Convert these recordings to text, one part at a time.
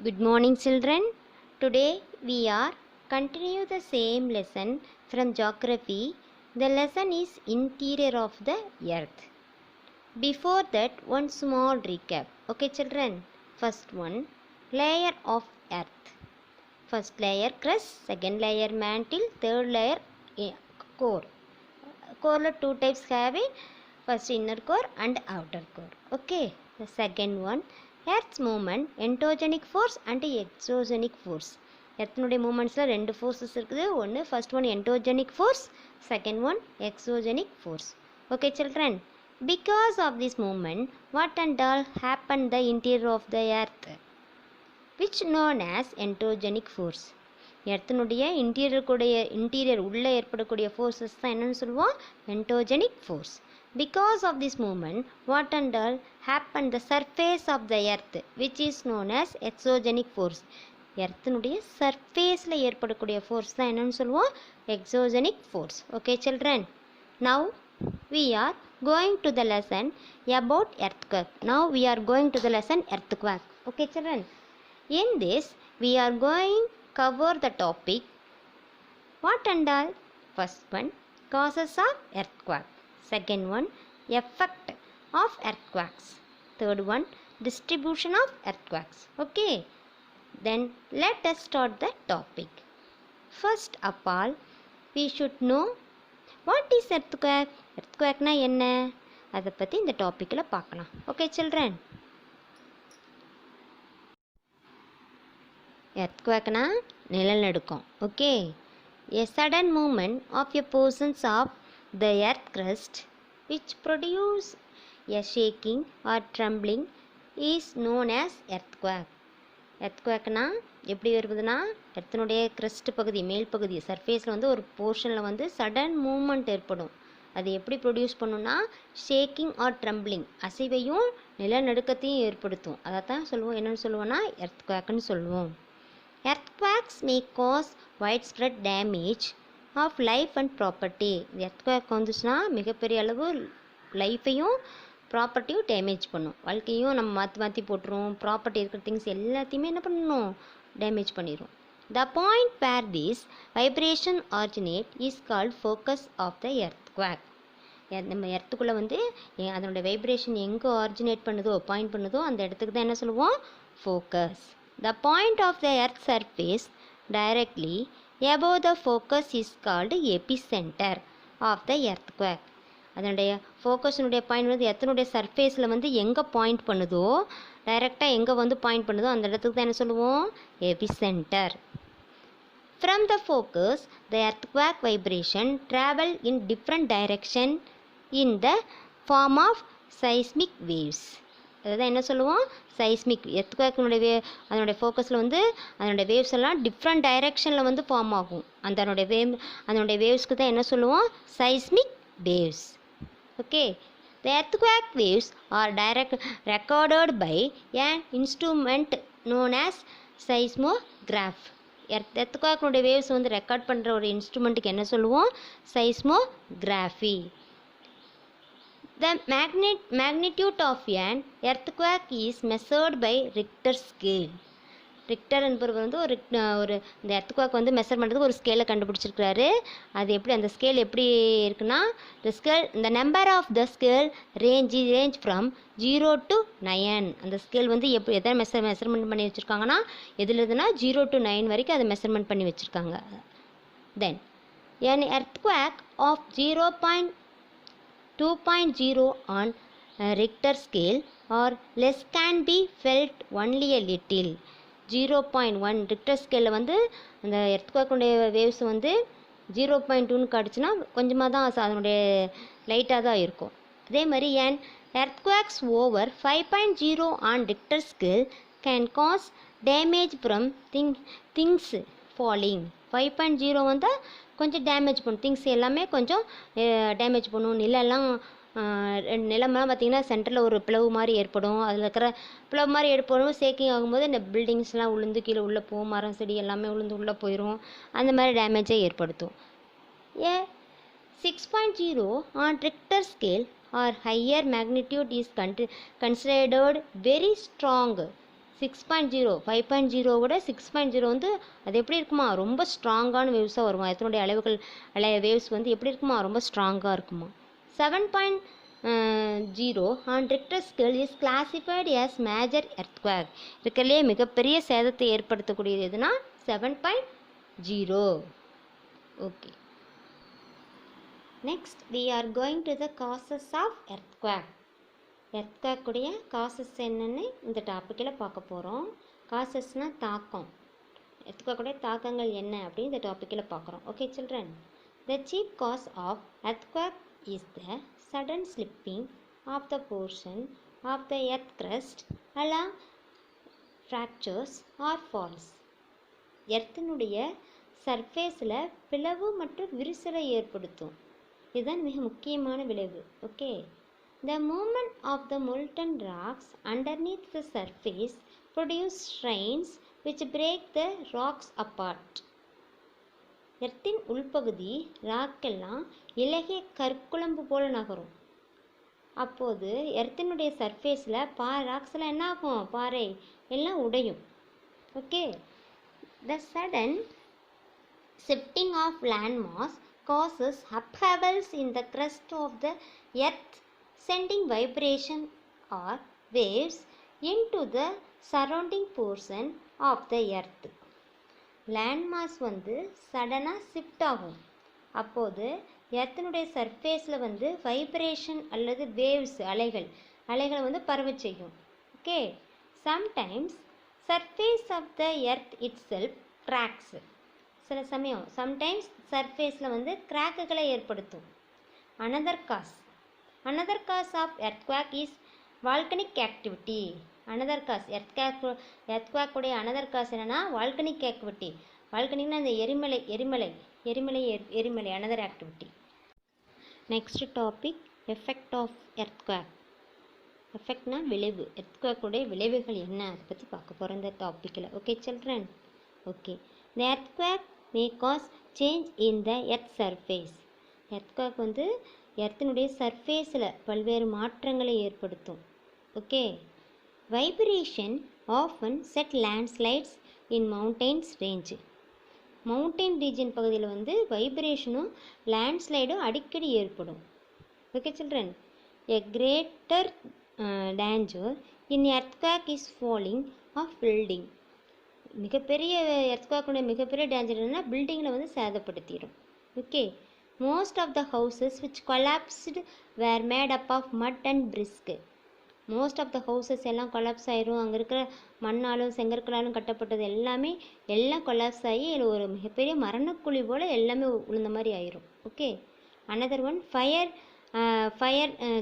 Good morning, children. Today we are continue the same lesson from geography. The lesson is interior of the earth. Before that, one small recap. Okay, children. First one, layer of earth. First layer crust, second layer mantle, third layer core. Core two types have it. First inner core and outer core. Okay. The second one, earth's moment endogenic force and exogenic force. எர்த்னுடைய மூமெண்ட்ஸில் ரெண்டு forces இருக்குது. ஒன்று first one endogenic force, second one exogenic force. Okay children, because of this moment what and all happen the interior of the earth which known as endogenic force. எர்த்தினுடைய interior உள்ளே ஏற்படக்கூடிய forces தான் என்னென்னு சொல்லுவோம், endogenic force. Because of this movement, what and all happened the surface of the earth which is known as exogenic force. எர்த்தினுடைய சர்ஃபேஸில் ஏற்படக்கூடிய force தான் என்னென்னு சொல்லுவோம், exogenic force. Okay children, now we are going to the lesson about earthquake. Now we are going to the lesson earthquake. Okay children, in this we are going cover the topic what and all. First one, causes of earthquake. Second one, effect of earthquakes. Third one, distribution of earthquakes. Okay, then let us start the topic. First of all, we should know what is earthquake. Earthquake na enna, அதை பற்றி இந்த டாப்பிக்கில் பார்க்கலாம். Okay children, எர்த்குவேக்னா நிலநடுக்கம். Okay, a sudden movement of a portions of the earth crust which produce a shaking or trembling is known as earthquake. எர்த்குவேக்னா எப்படி வருதுன்னா, எர்த்தினுடைய crust பகுதி, மேல் பகுதி, சர்ஃபேஸில் வந்து ஒரு போர்ஷனில் வந்து சடன் மூமெண்ட் ஏற்படும். அது எப்படி ப்ரொடியூஸ் பண்ணுன்னா, ஷேக்கிங் ஆர் ட்ரம்பிளிங், அசைவையும் நிலநடுக்கத்தையும் ஏற்படுத்தும். அதை தான் சொல்லுவோம், என்னென்னு சொல்லுவோம்னா எர்த்குவேக்னு சொல்லுவோம். Earthquakes may cause widespread damage of life and property. இந்த எர்த்குவேக் வந்துச்சுன்னா மிகப்பெரிய அளவு லைஃப்பையும் ப்ராப்பர்ட்டியும் டேமேஜ் பண்ணும். வாழ்க்கையும் நம்ம மாற்றி போட்டுரும். ப்ராப்பர்ட்டி இருக்கிற திங்ஸ் எல்லாத்தையுமே என்ன பண்ணணும், டேமேஜ் பண்ணிடும். The point where this vibration originate is called focus of the earthquake. நம்ம எர்த்துக்குள்ளே வந்து அதனோட வைப்ரேஷன் எங்கே ஆரிஜினேட் பண்ணுதோ, பாயிண்ட் பண்ணுதோ, அந்த இடத்துக்கு தான் என்ன சொல்லுவோம், focus. The point of the earth surface directly above the focus is called epicenter of the earthquake. அதனுடைய ஃபோக்கஸினுடைய பாயிண்ட் வந்து எர்த்தினுடைய சர்ஃபேஸில் வந்து எங்கே பாயிண்ட் பண்ணுதோ, டைரெக்டாக எங்கே வந்து பாயிண்ட் பண்ணுதோ அந்த இடத்துக்கு தான் என்ன சொல்லுவோம், epicentre. From the focus the earthquake vibration travel in different direction in the form of seismic waves. அதுதான் என்ன சொல்லுவோம், சைஸ்மிக். எர்த்குவேக்கினுடைய அதனுடைய ஃபோக்கஸில் வந்து அதனுடைய வேவ்ஸ் எல்லாம் டிஃப்ரெண்ட் டைரெக்ஷனில் வந்து ஃபார்ம் ஆகும். அதனுடைய வேவ்ஸ்க்கு தான் என்ன சொல்லுவோம், seismic waves. Okay, the earthquake waves are recorded by an instrument known as seismograph. எர்த்குவேக்கினுடைய வேவ்ஸ் வந்து ரெக்கார்ட் பண்ணுற ஒரு இன்ஸ்ட்ருமெண்ட்டுக்கு என்ன சொல்லுவோம், seismography. The magnitude of an earthquake is measured by Richter scale. Richter என்பவர் வந்து ஒரு இந்த எர்த்குவேக் வந்து மெஷர் பண்ணுறதுக்கு ஒரு ஸ்கேலை கண்டுபிடிச்சிருக்கிறாரு. அது எப்படி, அந்த ஸ்கேல் எப்படி இருக்குன்னா, the number of the scale range from 0 to 9. அந்த ஸ்கேல் வந்து எதை மெஷர்மெண்ட் பண்ணி வச்சுருக்காங்கன்னா, எதுலதுன்னா 0 to 9 வரைக்கும் அதை மெஷர்மெண்ட் பண்ணி வச்சுருக்காங்க. Then an earthquake of 2.0 on Richter scale or less can be felt only a little. 0.1 Richter ஸ்கேலில் வந்து அந்த எர்த்குவேக்குடைய வேவ்ஸ் வந்து 0.2ன்னு காட்டுச்சுன்னா கொஞ்சமாக தான் அதனுடைய லைட்டாக தான் இருக்கும். அதே மாதிரி ஏன் earthquakes over 5.0 on Richter scale can cause damage from things falling. 5.0 வந்தால் கொஞ்சம் டேமேஜ் பண்ணும், திங்ஸ் எல்லாமே கொஞ்சம் டேமேஜ் பண்ணும். நிலமெல்லாம் பார்த்திங்கன்னா சென்டரில் ஒரு பிளவு மாதிரி ஏற்படும். அதில் இருக்கிற பிளவு மாதிரி ஏற்படும், ஷேக்கிங் ஆகும்போது இந்த பில்டிங்ஸ்லாம் உளுந்து கீழே உள்ளே போகும், மரம் செடி எல்லாமே உளுந்து உள்ளே போயிடும். அந்த மாதிரி டேமேஜை ஏற்படுத்தும். 6.0 on Richter scale R higher magnitude is considered very strong 6.0 5.0 விட 6.0 வந்து அது எப்படி இருக்குமா, ரொம்ப ஸ்ட்ராங்கான வேவ்ஸாக வருமா. எத்தனுடைய வேவ்ஸ் வந்து எப்படி இருக்குமா, ரொம்ப ஸ்ட்ராங்காக இருக்குமா. 7.0 on Richter scale is classified as major earthquake. இருக்கிறதுலே மிகப்பெரிய சேதத்தை ஏற்படுத்தக்கூடியது எதுனா 7.0. Okay, next we are going to the causes of earthquake. எர்த்குவேக்குடைய காசஸ் என்னன்னு இந்த டாப்பிக்கில் பார்க்க போகிறோம். காசஸ்னால் தாக்கம், எர்த்குவேக்குடைய தாக்கங்கள் என்ன அப்படின்னு இந்த டாப்பிக்கில் பார்க்குறோம். Okay children, the chief cause of earthquake is the sudden slipping of the portion of the earth crust along fractures or falls. எர்த்தினுடைய சர்ஃபேஸில் பிளவு மற்றும் விரிசலை ஏற்படுத்தும். இதுதான் மிக முக்கியமான விளைவு. Okay, the movement of the molten rocks underneath the surface produce strains which break the rocks apart. எர்த்தின் உள்பகுதி ராக்கெல்லாம் இலகிய கற்குழம்பு போல நகரும். அப்போது எர்த்தினுடைய சர்ஃபேஸில் ராக்ஸ்லாம் என்ன ஆகும், பாறை எல்லாம் உடையும். Okay, the sudden shifting of landmass causes upheavals in the crust of the earth, sending vibration or waves into the surrounding portion of the earth. Land mass வந்து சடனாக ஷிஃப்ட் ஆகும். அப்போது எர்த்தினுடைய சர்ஃபேஸில் வந்து வைப்ரேஷன் அல்லது வேவ்ஸ் அலைகளை வந்து பரவ செய்யும். Okay, sometimes surface of the earth itself cracks. சில சமயம் சம்டைம்ஸ் சர்ஃபேஸில் வந்து கிராக்குகளை ஏற்படுத்தும். Another cause of earthquake is volcanic activity. Another cause earthquake உடைய another cause என்னன்னா volcanic activity. volcanicனா அந்த எரிமலை another activity. Next topic, effect of earthquake. எஃபெக்ட்னா விளைவு, earthquake உடைய விளைவுகள் என்ன அதை பற்றி பார்க்க போகிறோம் இந்த டாப்பிக்கில். Okay children, okay, the earthquake may cause change in the earth surface. earthquake வந்து எர்த்தினுடைய சர்ஃபேஸில் பல்வேறு மாற்றங்களை ஏற்படுத்தும். Okay, vibration often set landslides in mountains range. Mountain region பகுதியில் வந்து வைப்ரேஷனும் லேண்ட்ஸ்லைடும் அடிக்கடி ஏற்படும். Okay children, a greater danger in earthquake is falling of building. மிகப்பெரிய எர்த்குவேக்குடைய மிகப்பெரிய டேஞ்சர் என்னன்னா பில்டிங்கில் வந்து சேதப்படுத்திடும். Okay, most of the houses which collapsed were made up of mud and brick. most of the houses எல்லாம் கொலாப்ஸ் ஆயிரும். அங்கே இருக்கிற மண்ணாலும் செங்கற்களாலும் கட்டப்பட்டது எல்லாம் கொலாப்ஸ் ஆகி ஒரு மிகப்பெரிய மரணக்குழி போல் எல்லாமே உளுந்த மாதிரி ஆயிரும். Okay, another one fire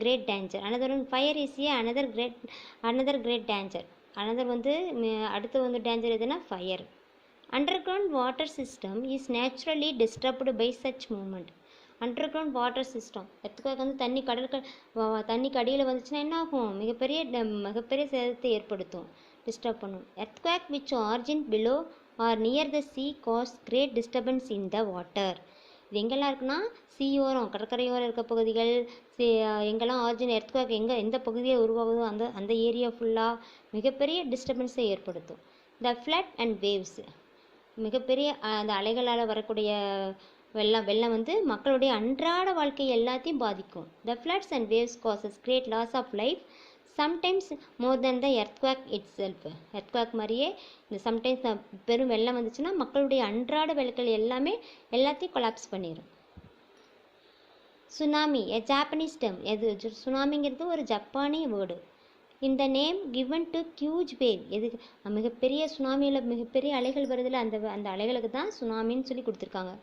great danger. another one fire is another great danger. another வந்து அடுத்து வந்து டேஞ்சர் எதுனா fire. Underground water system is naturally disturbed by such movement. Underground water system earthquake வந்து தண்ணிக்கு அடியில் வந்துச்சுன்னா என்ன ஆகும், மிகப்பெரிய சேதத்தை ஏற்படுத்தும், டிஸ்டர்ப் பண்ணும். Earthquake which origin below or near the sea cause great disturbance in the water. இது எங்கெல்லாம் இருக்குன்னா சீயோரம், கடற்கரையோரம் இருக்க பகுதிகள், எங்கெல்லாம் ஆரிஜின் எர்த்குவேக் எந்த பகுதியை உருவாகுதோ அந்த ஏரியா ஃபுல்லாக மிகப்பெரிய டிஸ்டர்பன்ஸை ஏற்படுத்தும். த ஃப்ளட் அண்ட் வேவ்ஸ், மிகப்பெரிய அந்த அலைகளால் வரக்கூடிய வெள்ளம் வந்து மக்களுடைய அன்றாட வாழ்க்கை எல்லாத்தையும் பாதிக்கும். The floods and waves causes great loss of life sometimes more then the earthquake itself. Earthquake மாதிரியே இந்த சம்டைம்ஸ் பெரும் வெள்ளம் வந்துச்சுன்னா மக்களுடைய அன்றாட வேலைகள் எல்லாத்தையும் கொலாப்ஸ் பண்ணிடும். சுனாமி, எ ஜாப்பனீஸ் டேர்ம். சுனாமிங்கிறது ஒரு ஜப்பானிய வேர்டு. இந்த name given to huge wave. எதுக்கு, மிகப்பெரிய சுனாமியில் மிகப்பெரிய அலைகள் வருதில்ல, அந்த அலைகளுக்கு தான் சுனாமின்னு சொல்லி கொடுத்துருக்காங்க.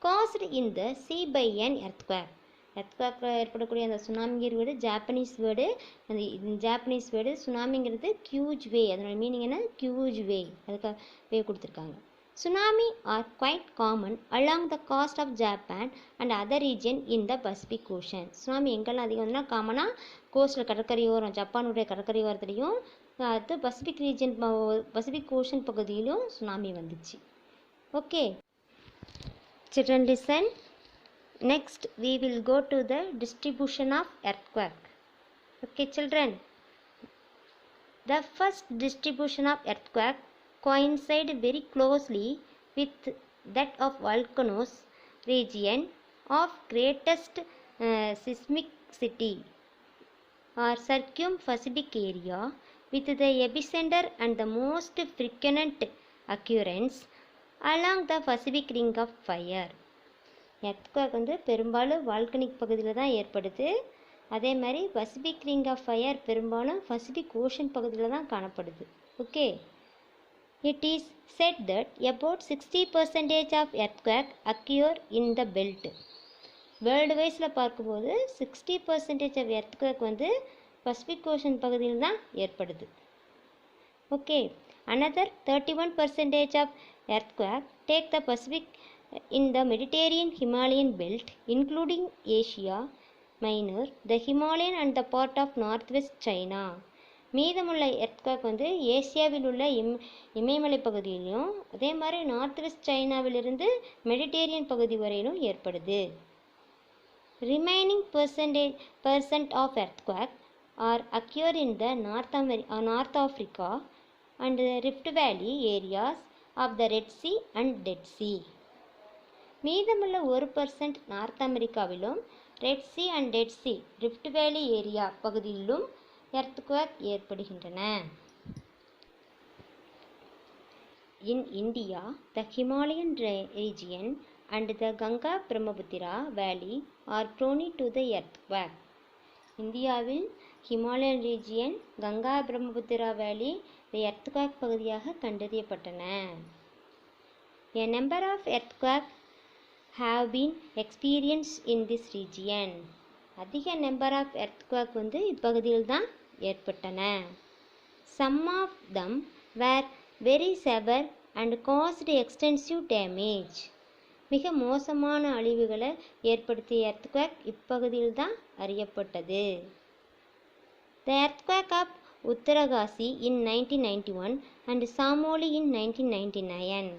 Caused in the sea by an earthquake. எர்த்குவேக்கில் ஏற்படக்கூடிய அந்த சுனாமிங்கிற வேர்டு ஜாப்பனீஸ் வேர்டு. அந்த ஜாப்பனீஸ் வேர்டு சுனாமிங்கிறது ஹியூஜ் வே, அதனோட மீனிங் என்ன, ஹியூஜ் வே, அதுக்கு வே கொடுத்துருக்காங்க. Tsunami are quite common along the coast of Japan and other region in the Pacific Ocean. Tsunami எங்கெல்லாம் அதிகம் வந்துன்னா காமனாக கோஸ்டில் கடற்கரையோரம், ஜப்பானுடைய கடற்கரையோரத்துலேயும் அது பசிபிக் ஓஷன் பகுதியிலும் சுனாமி வந்துச்சு. Okay children, listen. Next we will go to the distribution of earthquake. Okay children, The first distribution of earthquake coincide very closely with that of volcanoes region of greatest seismicity or circum-Pacific area, with the epicenter and the most frequent occurrence along the Pacific Ring of Fire. Earthquake வந்து பெரும்பாலும் volcanic பகுதியில் தான் ஏற்படுது. அதே மாதிரி Pacific Ring of Fire பெரும்பாலும் Pacific Ocean பகுதியில் தான் காணப்படுது. Okay, it is said that about 60% of earthquake occur in the belt. World வைஸில் பார்க்கும்போது 60% ஆஃப் எர்த்குவேக் வந்து பசிபிக் ஓஷன் பகுதியில் தான் ஏற்படுது. Okay, another 31% of earthquake take the Pacific in the Mediterranean Himalayan belt, including Asia Minor, the Himalayan and the part of northwest China. மீதமுள்ள earthquake வந்து ஏசியாவில் உள்ள இமயமலை பகுதியிலும் அதே மாதிரி நார்த் வெஸ்ட் சைனாவிலிருந்து மெடிடேரியன் பகுதி வரையிலும் ஏற்படுது. Remaining percent of earthquake are occur in the North Africa and the Rift Valley areas of the Red Sea and Dead Sea. மீதமுள்ள 1% நார்த் அமெரிக்காவிலும் Red Sea and Dead Sea rift valley area பகுதியிலும் earthquake ஏற்படுகின்றன. In India, the Himalayan region and the Ganga Brahmaputra valley are prone to the earthquake. இந்தியாவில் Himalayan region, Ganga Brahmaputra valley earthquake பகுதியாக கண்டறியப்பட்டன. A number of earthquakes have been experienced in this region. அதிக number of earthquake வந்து இப்பகுதியில் தான் ஏற்பட்டன. Some of them were very severe and caused extensive damage. மிக மோசமான அழிவுகளை ஏற்படுத்திய எர்த்குவேக் இப்பகுதியில் தான் அறியப்பட்டது. The earthquake of Uttaragasi in 1991 and Samoli in 1999.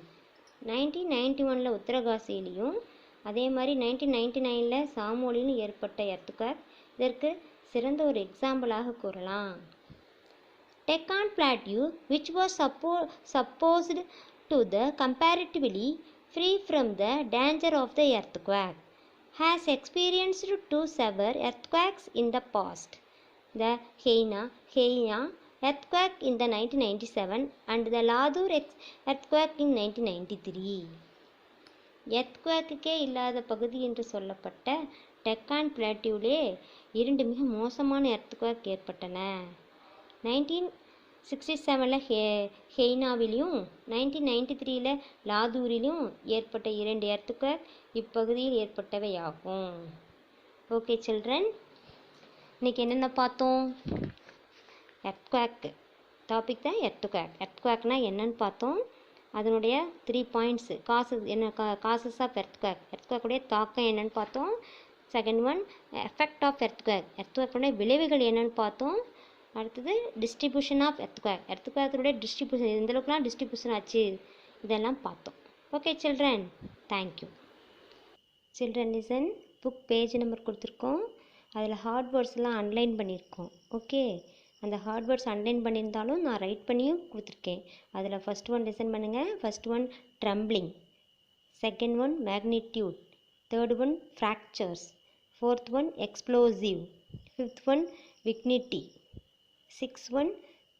1991 உத்தரகாசியிலையும் அதே மாதிரி 1999 சாமோலிலும் ஏற்பட்ட எர்த்குவேக் இதற்கு சிறந்த ஒரு எக்ஸாம்பிளாக கூறலாம். Deccan Plateau, which was supposed to the comparatively free from the danger of the earthquake, has experienced two severe earthquakes in the past. The Heina earthquake in the 1997 and the Ladur earthquake in 1993. எர்த்குவேக்கே இல்லாத பகுதி என்று சொல்லப்பட்ட டெக்கான் பிளாட்டியூலே 2 மிக மோசமான earthquake ஏற்பட்டன. 1967 ஹெய்னாவிலும் 1993 லாதூரிலும் ஏற்பட்ட 2 earthquake இப்பகுதியில் ஏற்பட்டவையாகும். Okay children, இன்னைக்கு என்னென்ன பார்த்தோம்? எர்த்குவேக் டாபிக் தான் எர்த்குவேக். எர்த்குவேக்னா என்னன்னு பார்த்தோம். அதனுடைய 3 பாயிண்ட்ஸு காசஸ் ஆஃப் எர்த்குவேக், எர்த்குவேக்குடைய தாக்கம் என்னன்னு பார்த்தோம். Second one effect of earthquake, எர்த்குவேக்குடைய விளைவுகள் என்னன்னு பார்த்தோம். அடுத்தது டிஸ்ட்ரிபியூஷன் ஆஃப் எர்த்குவேக், எர்த்குவேக்குடைய டிஸ்ட்ரிபியூஷன் எந்தளவுக்குலாம் டிஸ்ட்ரிபியூஷன் ஆச்சு இதெல்லாம் பார்த்தோம். Okay children, thank you. Children listen, book page number கொடுத்துருக்கோம். அதில் ஹார்ட் வேர்ட்ஸ்லாம் அன்லைன் பண்ணியிருக்கோம். ஓகே, அந்த ஹார்ட் வேர்ட்ஸ் அன்லைன் பண்ணியிருந்தாலும் நான் ரைட் பண்ணியும் கொடுத்துருக்கேன். அதில் ஃபஸ்ட் ஒன் லிசன் பண்ணுங்கள். First one trembling, second one magnitude, third one fractures, fourth one explosive, fifth one vicinity, sixth one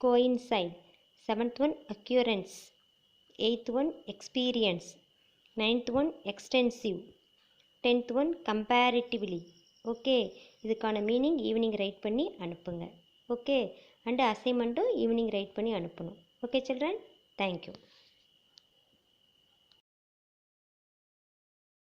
coincide, seventh one occurrence, eighth one experience, ninth one extensive, 10th one comparatively. Okay, இதுக்கான meaning evening write பண்ணி அனுப்புங்க. Okay, and அசைன்மெண்ட்டும் evening write பண்ணி அனுப்பணும். Okay children, thank you.